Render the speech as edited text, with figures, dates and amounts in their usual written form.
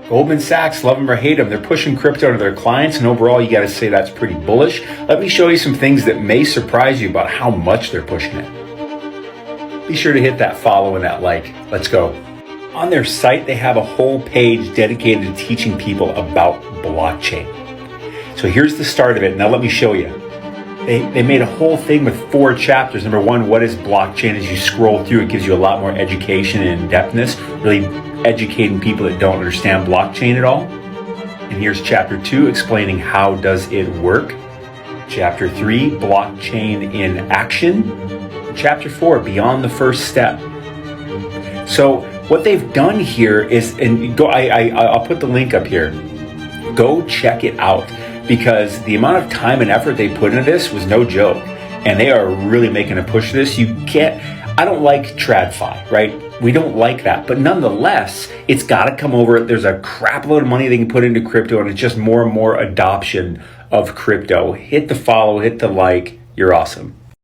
Goldman Sachs, love them or hate them, they're pushing crypto to their clients, and overall you got to say that's pretty bullish. Let me show you some things that may surprise you about how much they're pushing it. Be sure to hit that follow and that like. Let's go. On their site, they have a whole page dedicated to teaching people about blockchain. So here's the start of it. Now let me show you. They made a whole thing with 4 chapters. Number 1, what is blockchain? As you scroll through, it gives you a lot more education and in-depthness, really educating people that don't understand blockchain at all. And here's chapter 2, explaining how does it work. Chapter 3, blockchain in action. Chapter 4, beyond the first step. So what they've done here is, and go, I'll put the link up here. Go check it out, because the amount of time and effort they put into this was no joke. And they are really making a push for this. I don't like TradFi, right? We don't like that. But nonetheless, it's got to come over. There's a crap load of money they can put into crypto, and it's just more and more adoption of crypto. Hit the follow, hit the like. You're awesome.